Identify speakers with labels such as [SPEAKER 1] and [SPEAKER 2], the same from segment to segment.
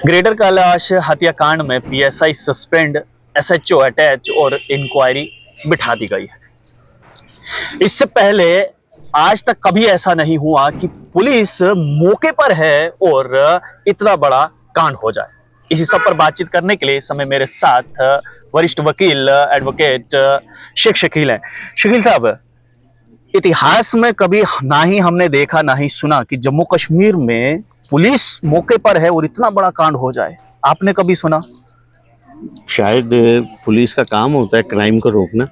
[SPEAKER 1] Greater Kailash हत्याकांड में PSI suspend, SHO attach और इंक्वायरी बिठा दी गई है। इससे पहले आज तक कभी ऐसा नहीं हुआ कि पुलिस मौके पर है और इतना बड़ा कांड हो जाए। इसी सब पर बातचीत करने के लिए इस समय मेरे साथ वरिष्ठ वकील एडवोकेट शेख शकील हैं। शकील साहब, इतिहास में कभी ना ही हमने देखा ना ही सुना कि जम्मू कश्मीर में पुलिस मौके पर है और इतना बड़ा कांड हो जाए। आपने कभी सुना?
[SPEAKER 2] शायद पुलिस का काम होता है क्राइम को रोकना,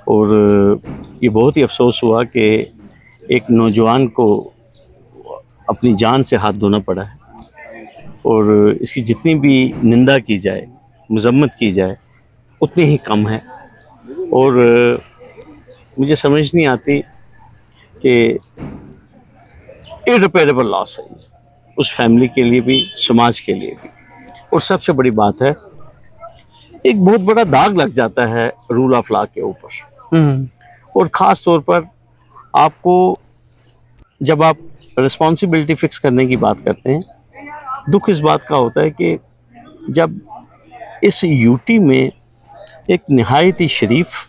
[SPEAKER 2] और ये बहुत ही अफसोस हुआ कि एक नौजवान को अपनी जान से हाथ धोना पड़ा है। और इसकी जितनी भी निंदा की जाए, मजम्मत की जाए, उतनी ही कम है। और मुझे समझ नहीं आती कि इररिपेयरेबल लॉस है उस फैमिली के लिए भी, समाज के लिए भी। और सबसे बड़ी बात है, एक बहुत बड़ा दाग लग जाता है रूल ऑफ लॉ के ऊपर। और ख़ास तौर पर आपको जब आप रिस्पॉन्सिबिलिटी फिक्स करने की बात करते हैं, दुख इस बात का होता है कि जब इस यूटी में एक निहायत ही शरीफ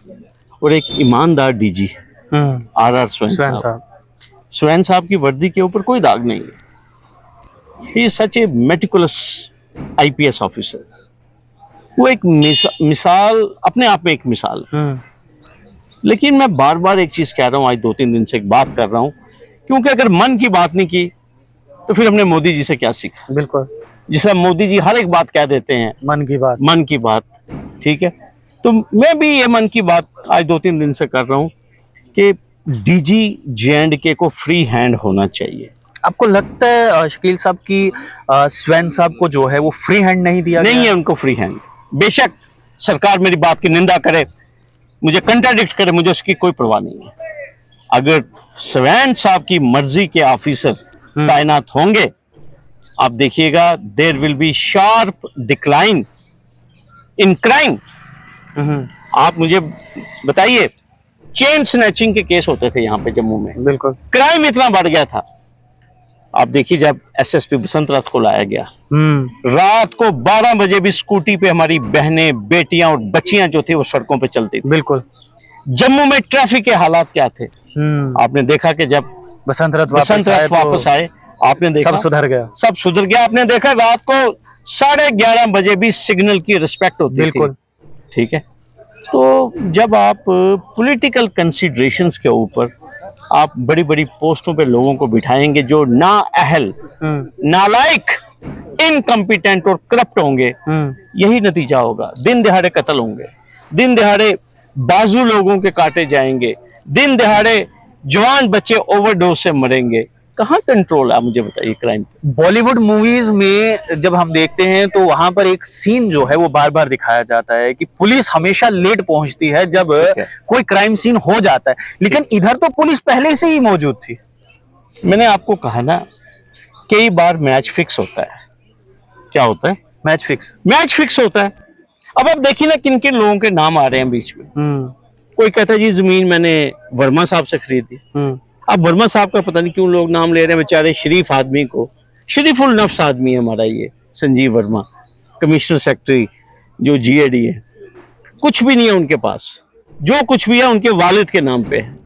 [SPEAKER 2] और एक ईमानदार डीजी आर स्वैन साहब की वर्दी के ऊपर कोई दाग नहीं है। He is such A meticulous IPS officer. वो एक मिसाल, अपने आप में एक मिसाल है। लेकिन मैं बार बार एक चीज कह रहा हूँ, आज 2-3 दिन से एक बात कर रहा हूँ, क्योंकि अगर मन की बात नहीं की तो फिर हमने मोदी जी से क्या सीखा?
[SPEAKER 1] बिल्कुल,
[SPEAKER 2] जिसे मोदी जी हर एक बात कह देते हैं,
[SPEAKER 1] मन की बात।
[SPEAKER 2] ठीक है, तो मैं भी ये मन की बात आज 2-3 दिन से कर रहा हूँ कि डीजी जे&के को फ्री हैंड होना चाहिए।
[SPEAKER 1] आपको लगता है शकील साहब की स्वैन साहब को जो है वो फ्री हैंड नहीं दिया
[SPEAKER 2] नहीं
[SPEAKER 1] गया?
[SPEAKER 2] है उनको फ्री हैंड। बेशक सरकार मेरी बात की निंदा करे, मुझे कंट्राडिक्ट करे, मुझे उसकी कोई परवाह नहीं है। अगर स्वैन साहब की मर्जी के ऑफिसर तैनात होंगे, आप देखिएगा there will be sharp decline in crime. आप मुझे बताइए, चेन स्नैचिंग के केस होते थे यहाँ पे जम्मू में,
[SPEAKER 1] बिल्कुल,
[SPEAKER 2] क्राइम इतना बढ़ गया था। आप देखिए, जब एसएसपी बसंत रात को लाया गया, रात को 12 बजे भी स्कूटी पे हमारी बहनें, बेटियां और बच्चियां जो थी वो सड़कों पे चलती थी।
[SPEAKER 1] बिल्कुल।
[SPEAKER 2] जम्मू में ट्रैफिक के हालात क्या थे? आपने देखा कि जब
[SPEAKER 1] बसंत रथ
[SPEAKER 2] वापस आए, आपने देखा
[SPEAKER 1] सब सुधर गया।
[SPEAKER 2] आपने देखा रात को 11:30 बजे भी सिग्नल की रिस्पेक्ट होती थी।
[SPEAKER 1] बिल्कुल,
[SPEAKER 2] ठीक है। तो जब आप पॉलिटिकल कंसीडरेशंस के ऊपर आप बड़ी बड़ी पोस्टों पे लोगों को बिठाएंगे जो ना अहल, नालायक, इनकम्पिटेंट और करप्ट होंगे, यही नतीजा होगा। दिन दिहाड़े कत्ल होंगे, दिन दिहाड़े बाजू लोगों के काटे जाएंगे, दिन दिहाड़े जवान बच्चे ओवरडोज से मरेंगे। कहाँ कंट्रोल है, मुझे बताइए क्राइम?
[SPEAKER 1] बॉलीवुड मूवीज में जब हम देखते हैं तो वहां पर एक सीन जो है वो बार बार दिखाया जाता है कि पुलिस हमेशा लेट पहुंचती है जब कोई क्राइम सीन हो जाता है, लेकिन इधर तो पुलिस पहले से ही मौजूद थी।
[SPEAKER 2] मैंने आपको कहा ना, कई बार मैच फिक्स होता है। क्या होता है? मैच फिक्स होता है। अब आप देखिए ना, किन किन लोगों के नाम आ रहे हैं बीच में। कोई कहता है जी जमीन मैंने वर्मा साहब से खरीदी। अब वर्मा साहब का पता नहीं क्यों लोग नाम ले रहे हैं, बेचारे शरीफ आदमी को, शरीफुल नफ्स आदमी है हमारा ये संजीव वर्मा, कमिश्नर सेक्रेटरी जो जीएडी है। कुछ भी नहीं है उनके पास, जो कुछ भी है उनके वालिद के नाम पे है।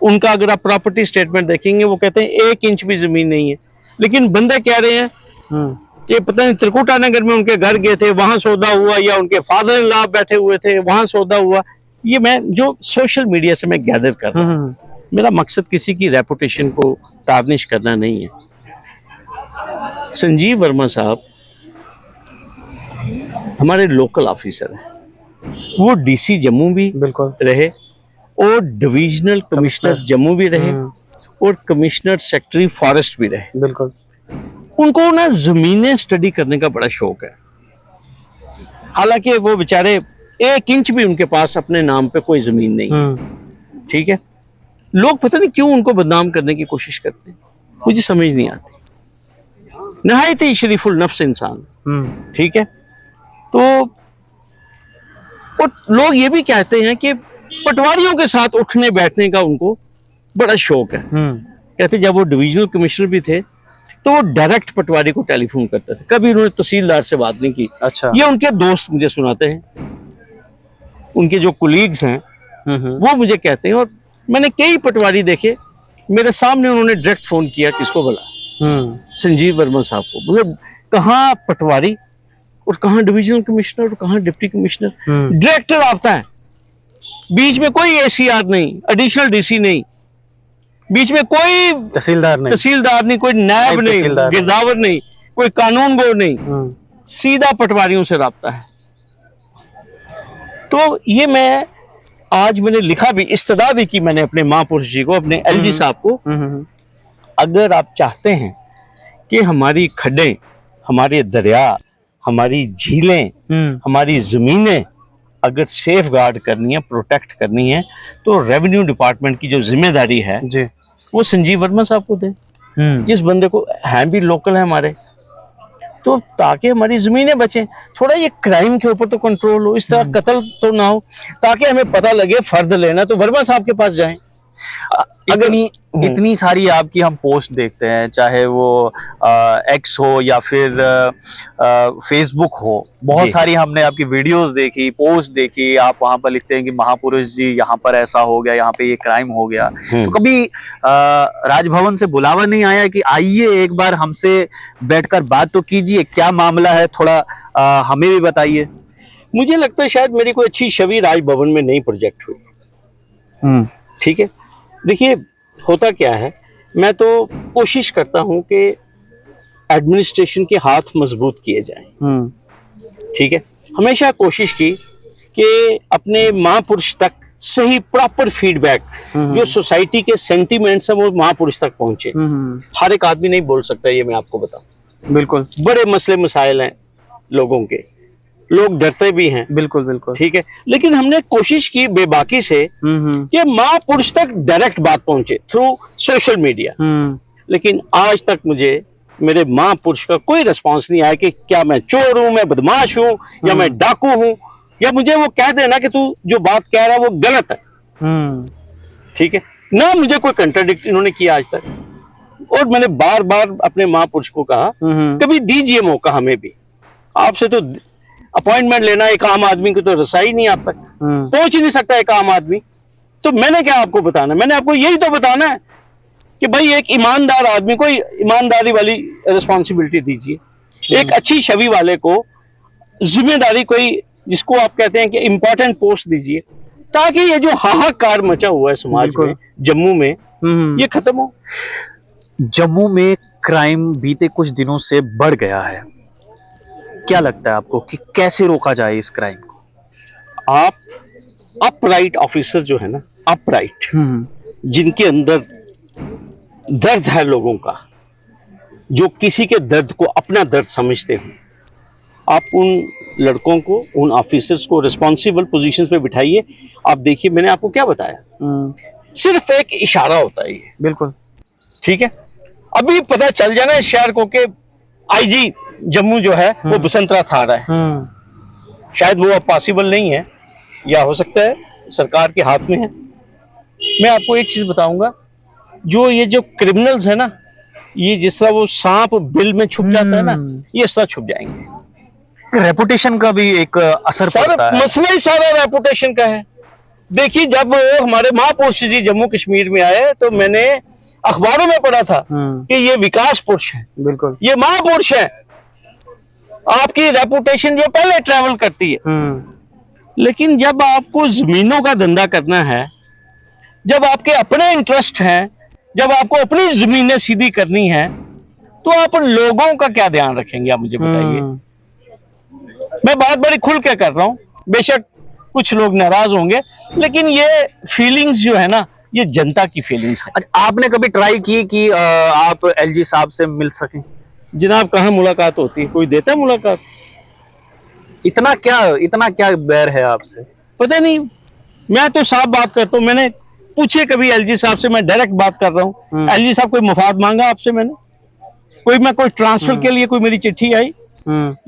[SPEAKER 2] उनका अगर आप प्रॉपर्टी स्टेटमेंट देखेंगे, वो कहते हैं 1 इंच भी जमीन नहीं है। लेकिन बंदे कह रहे हैं कि पता नहीं त्रिकुटा नगर में उनके घर गए थे, वहां सौदा हुआ, या उनके फादर इन लॉ बैठे हुए थे, वहां सौदा हुआ। ये मैं जो सोशल मीडिया से मैं गैदर कर रहा हूँ, मेरा मकसद किसी की रेपुटेशन को टार्निश करना नहीं है। संजीव वर्मा साहब हमारे लोकल ऑफिसर हैं। वो डीसी जम्मू भी
[SPEAKER 1] बिल्कुल
[SPEAKER 2] रहे, और डिविजनल कमिश्नर जम्मू भी रहे, और कमिश्नर सेक्रेटरी फॉरेस्ट भी रहे।
[SPEAKER 1] बिल्कुल।
[SPEAKER 2] उनको ना जमीनें स्टडी करने का बड़ा शौक है। हालांकि वो बेचारे 1 इंच भी उनके पास अपने नाम पे कोई जमीन नहीं। ठीक है। लोग पता नहीं क्यों उनको बदनाम करने की कोशिश करते हैं, मुझे समझ नहीं आती। नहायत ही शरीफुल नफ्स इंसान। ठीक है। तो और लोग ये भी कहते हैं कि पटवारियों के साथ उठने बैठने का उनको बड़ा शौक है। कहते जब वो डिविजनल कमिश्नर भी थे, तो वो डायरेक्ट पटवारी को टेलीफोन करते थे, कभी उन्होंने तहसीलदार से बात नहीं की।
[SPEAKER 1] अच्छा।
[SPEAKER 2] ये उनके दोस्त मुझे सुनाते हैं, उनके जो कुलीग्स हैं वो मुझे कहते हैं। और मैंने कई पटवारी देखे, मेरे सामने उन्होंने डायरेक्ट फोन किया, किसको बोला, संजीव वर्मा साहब को। मतलब कहाँ पटवारी और कहाँ डिविजनल कमिश्नर और कहाँ डिप्टी कमिश्नर, डायरेक्ट रब्ता है, बीच में कोई एसीआर नहीं, एडिशनल डीसी नहीं, बीच में कोई तहसीलदार नहीं, कोई नायब नहीं, गिरदावर नहीं, कोई कानून गो नहीं, सीधा पटवारियों से रब्ता है। तो ये मैं आज मैंने लिखा भी, इस्तदा भी की मैंने अपने महापुरुष जी को, अपने एलजी साहब को। अगर आप चाहते हैं कि हमारी खड्डें, हमारे दरिया, हमारी झीलें, हमारी जमीनें अगर सेफ गार्ड करनी है, प्रोटेक्ट करनी है, तो रेवेन्यू डिपार्टमेंट की जो जिम्मेदारी है जी, वो संजीव वर्मा साहब को दें। जिस बंदे को हैं भी लोकल है हमारे, तो ताकि हमारी जमीनें बचें, थोड़ा ये क्राइम के ऊपर तो कंट्रोल हो, इस तरह कत्ल तो ना हो, ताकि हमें पता लगे फर्द लेना तो वर्मा साहब के पास जाएं।
[SPEAKER 1] इतनी सारी आपकी हम पोस्ट देखते हैं, चाहे वो एक्स हो या फिर फेसबुक हो, बहुत सारी हमने आपकी वीडियोस देखी, पोस्ट देखी, आप वहां पर लिखते हैं कि महापुरुष जी यहाँ पर ऐसा हो गया, यहाँ पे ये क्राइम हो गया। तो कभी राजभवन से बुलावा नहीं आया कि आइए एक बार हमसे बैठकर बात तो कीजिए, क्या मामला है, थोड़ा हमें भी बताइए।
[SPEAKER 2] मुझे लगता है शायद मेरी कोई अच्छी छवि राजभवन में नहीं प्रोजेक्ट हुई। ठीक है, देखिए होता क्या है, मैं तो कोशिश करता हूं कि एडमिनिस्ट्रेशन के हाथ मजबूत किए जाएं। ठीक है, हमेशा कोशिश की कि अपने महापुरुष तक सही प्रॉपर फीडबैक, जो सोसाइटी के सेंटीमेंट्स हैं वो महापुरुष तक पहुंचे। हर एक आदमी नहीं बोल सकता, ये मैं आपको बताऊं।
[SPEAKER 1] बिल्कुल,
[SPEAKER 2] बड़े मसले मसाइल हैं लोगों के, लोग डरते भी हैं।
[SPEAKER 1] बिल्कुल बिल्कुल,
[SPEAKER 2] ठीक है, लेकिन हमने कोशिश की बेबाकी से कि महापुरुष तक डायरेक्ट बात पहुंचे थ्रू सोशल मीडिया। लेकिन आज तक मुझे मेरे महापुरुष का कोई रिस्पांस नहीं आया कि क्या मैं चोर हूं, मैं बदमाश हूं, या मैं डाकू हूं, या मुझे वो कह देना कि तू जो बात कह रहा है वो गलत है। ठीक है ना, मुझे कोई कंट्राडिक्ट इन्होंने किया आज तक। और मैंने बार बार अपने महापुरुष को कहा, कभी दीजिए मौका हमें भी। आपसे तो अपॉइंटमेंट लेना एक आम आदमी को तो रसाई नहीं, आप तक पहुंच ही नहीं सकता एक आम आदमी। तो मैंने क्या आपको बताना, मैंने आपको यही तो बताना है कि भाई एक ईमानदार आदमी को ईमानदारी वाली रिस्पॉन्सिबिलिटी दीजिए, एक अच्छी छवि वाले को जिम्मेदारी, कोई जिसको आप कहते हैं कि इम्पोर्टेंट पोस्ट दीजिए, ताकि ये जो हाहाकार मचा हुआ है समाज में, जम्मू में, ये खत्म हो।
[SPEAKER 1] जम्मू में क्राइम बीते कुछ दिनों से बढ़ गया है, क्या लगता है आपको कि कैसे रोका जाए इस क्राइम को?
[SPEAKER 2] आप अपराइट ऑफिसर जो है ना, अपराइट, जिनके अंदर दर्द है लोगों का, जो किसी के दर्द को अपना दर्द समझते हो, आप उन लड़कों को, उन ऑफिसर्स को रिस्पॉन्सिबल पोजीशंस पे बिठाइए। आप देखिए, मैंने आपको क्या बताया, सिर्फ एक इशारा होता है ये।
[SPEAKER 1] बिल्कुल
[SPEAKER 2] ठीक है, अभी पता चल जाना शहर को कि आईजी जम्मू जो है वो बसंतरा था रहा है। शायद वो अब पॉसिबल नहीं है, या हो सकता है सरकार के हाथ में है। मैं आपको एक चीज बताऊंगा, जो ये जो क्रिमिनल्स है ना, ये जिस तरह वो सांप बिल में छुप जाता है ना, ये इस तरह छुप जाएंगे।
[SPEAKER 1] रेपुटेशन का भी एक असर पड़ता है।
[SPEAKER 2] मसला ही सारा रेपुटेशन का है। देखिए, जब हमारे महापुरुष जी जम्मू कश्मीर में आए तो मैंने अखबारों में पढ़ा था कि ये विकास पुरुष है,
[SPEAKER 1] बिल्कुल
[SPEAKER 2] ये महापुरुष है, आपकी रेपुटेशन जो पहले ट्रैवल करती है। लेकिन जब आपको जमीनों का धंधा करना है, जब आपके अपने इंटरेस्ट हैं, जब आपको अपनी जमीनें सीधी करनी है, तो आप लोगों का क्या ध्यान रखेंगे, आप मुझे बताइए। मैं बात बड़ी खुल के कर रहा हूं, बेशक कुछ लोग नाराज होंगे, लेकिन ये फीलिंग्स जो है ना, ये जनता की फीलिंग्स है।
[SPEAKER 1] आपने कभी ट्राई की कि आप एलजी साहब से मिल सकें?
[SPEAKER 2] जनाब, कहाँ मुलाकात होती है, कोई देता है मुलाकात?
[SPEAKER 1] इतना क्या बैर है आपसे?
[SPEAKER 2] पता नहीं, मैं तो साफ बात करता हूँ। मैंने पूछे कभी एलजी साहब से, मैं डायरेक्ट बात कर रहा हूँ। एलजी साहब कोई मुफाद मांगा आपसे? मैंने कोई ट्रांसफर के लिए कोई मेरी चिट्ठी आई,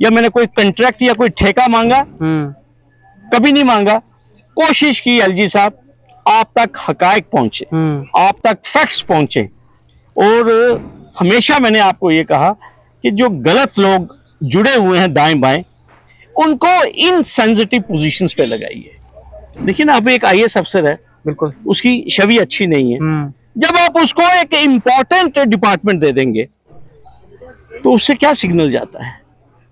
[SPEAKER 2] या मैंने कोई कंट्रैक्ट या कोई ठेका मांगा? कभी नहीं मांगा। कोशिश की एलजी साहब आप तक हकायक पहुंचे, आप तक फैक्ट्स पहुंचे, और हमेशा मैंने आपको ये कहा कि जो गलत लोग जुड़े हुए हैं दाएं बाएं, उनको इन सेंसिटिव पोजीशंस पे लगाइए। देखिए ना, आप एक आईएएस अफसर है,
[SPEAKER 1] बिल्कुल।
[SPEAKER 2] उसकी छवि अच्छी नहीं है, जब आप उसको एक इंपॉर्टेंट डिपार्टमेंट दे देंगे तो उससे क्या सिग्नल जाता है?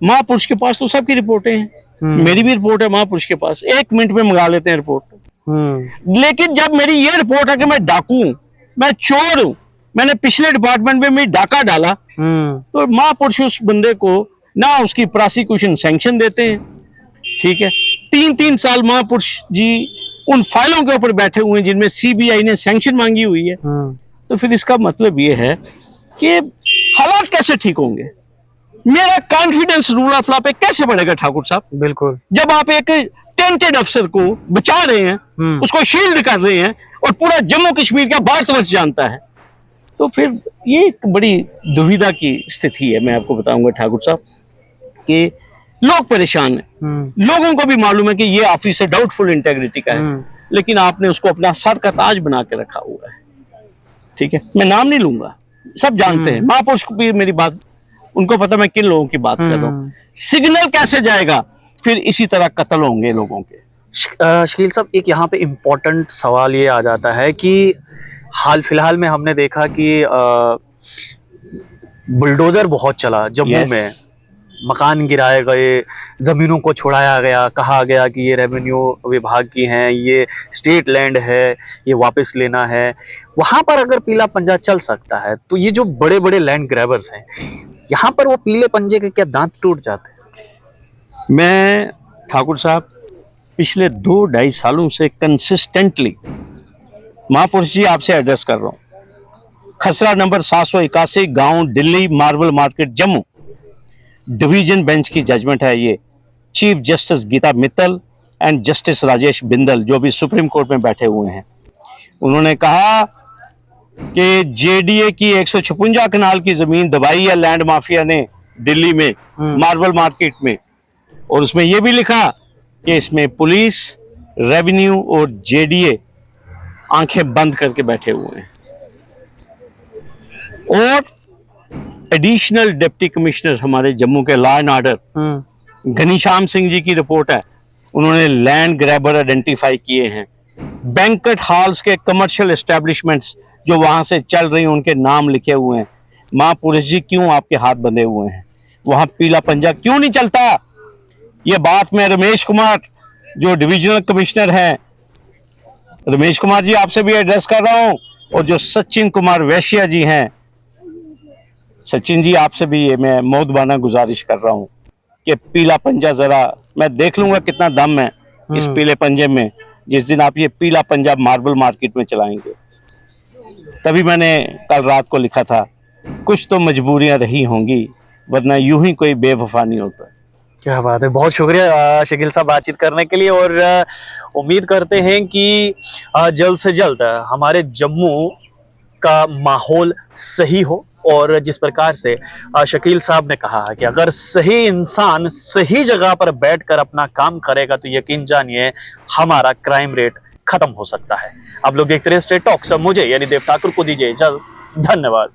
[SPEAKER 2] महापुरुष के पास तो सबकी रिपोर्टें हैं, मेरी भी रिपोर्ट है महापुरुष के पास, 1 मिनट में मंगा लेते हैं रिपोर्ट। लेकिन जब मेरी ये रिपोर्ट है कि मैं डाकू हूं, मैं चोर हूं, मैंने पिछले डिपार्टमेंट में मेरी डाका डाला, तो महापुरुष उस बंदे को ना उसकी प्रोसिक्यूशन सैंक्शन देते हैं, ठीक है। 3-3 साल महापुरुष जी उन फाइलों के ऊपर बैठे हुए हैं जिनमें सीबीआई ने सैंक्शन मांगी हुई है। तो फिर इसका मतलब ये है कि हालात कैसे ठीक होंगे? मेरा कॉन्फिडेंस रूल ऑफ लॉ पे कैसे बढ़ेगा ठाकुर साहब?
[SPEAKER 1] बिल्कुल।
[SPEAKER 2] जब आप एक टेंटेड अफसर को बचा रहे हैं, उसको शील्ड कर रहे हैं, और पूरा जम्मू कश्मीर का भारतवर्ष जानता है, तो फिर ये एक बड़ी दुविधा की स्थिति है। मैं आपको बताऊंगा ठाकुर साहब कि लोग परेशान हैं, लोगों को भी मालूम है कि ये ऑफिसर डाउटफुल इंटेग्रिटी का है, लेकिन आपने उसको अपना सर का ताज बना के रखा हुआ है, ठीक है। मैं नाम नहीं लूंगा, सब जानते हैं, महापुरुष को भी मेरी बात, उनको पता मैं किन लोगों की बात कर रहा हूँ। सिग्नल कैसे जाएगा? फिर इसी तरह कत्ल होंगे लोगों के।
[SPEAKER 1] शकील साहब, एक यहाँ पे इम्पोर्टेंट सवाल ये आ जाता है कि हाल फिलहाल में हमने देखा कि बुलडोजर बहुत चला जम्मू में, मकान गिराए गए, जमीनों को छुड़ाया गया, कहा गया कि ये रेवेन्यू विभाग की हैं, ये स्टेट लैंड है, ये वापस लेना है। वहाँ पर अगर पीला पंजा चल सकता है तो ये जो बड़े बड़े लैंड ग्रैबर्स हैं, यहाँ पर वो पीले पंजे के क्या दांत टूट जाते हैं?
[SPEAKER 2] मैं ठाकुर साहब पिछले 2-2.5 सालों से कंसिस्टेंटली महापुरुष जी आपसे एड्रेस कर रहा हूँ। खसरा नंबर 781 गांव Delhi, marble market, Jammu. Division bench की जजमेंट है ये। Chief justice Geeta Mittal and justice Rajesh Bindal, जो भी सुप्रीम कोर्ट में बैठे हुए हैं, उन्होंने कहा कि जेडीए की 156 कनाल की जमीन दबाई है लैंड माफिया ने दिल्ली में, मार्बल मार्केट में, और उसमें यह भी लिखा कि इसमें पुलिस, रेवेन्यू और जेडीए आंखें बंद करके बैठे हुए हैं। और एडिशनल डिप्टी कमिश्नर हमारे जम्मू के law and order घनीश्याम Singh ji की रिपोर्ट है, उन्होंने लैंड ग्रैबर आइडेंटिफाई किए हैं। बैंकेट हॉल्स के कमर्शियल एस्टेब्लिशमेंट्स जो वहां से चल रही हैं, उनके नाम लिखे हुए हैं। महापुरुष जी, क्यों आपके हाथ बंधे हुए हैं? वहां पीला पंजा क्यों नहीं चलता? ये बात मैं रमेश कुमार जो डिविजनल कमिश्नर हैं, रमेश कुमार जी आपसे भी एड्रेस कर रहा हूं, और जो सचिन कुमार वैश्य जी हैं, सचिन जी आपसे भी ये मैं मौदबाना गुजारिश कर रहा हूं कि पीला पंजा जरा मैं देख लूंगा कितना दम है इस पीले पंजे में, जिस दिन आप ये पीला पंजा मार्बल मार्केट में चलाएंगे। तभी मैंने कल रात को लिखा था, कुछ तो मजबूरियां रही होंगी, वरना यूं ही कोई बेवफा नहीं होता।
[SPEAKER 1] क्या बात है, बहुत शुक्रिया शकील साहब बातचीत करने के लिए, और उम्मीद करते हैं कि जल्द से जल्द हमारे जम्मू का माहौल सही हो। और जिस प्रकार से शकील साहब ने कहा कि अगर सही इंसान सही जगह पर बैठकर अपना काम करेगा तो यकीन जानिए हमारा क्राइम रेट खत्म हो सकता है। आप लोग देखते रहिए स्टेट टॉक्स। मुझे यानी देव ठाकुर को दीजिए इजाजत। धन्यवाद।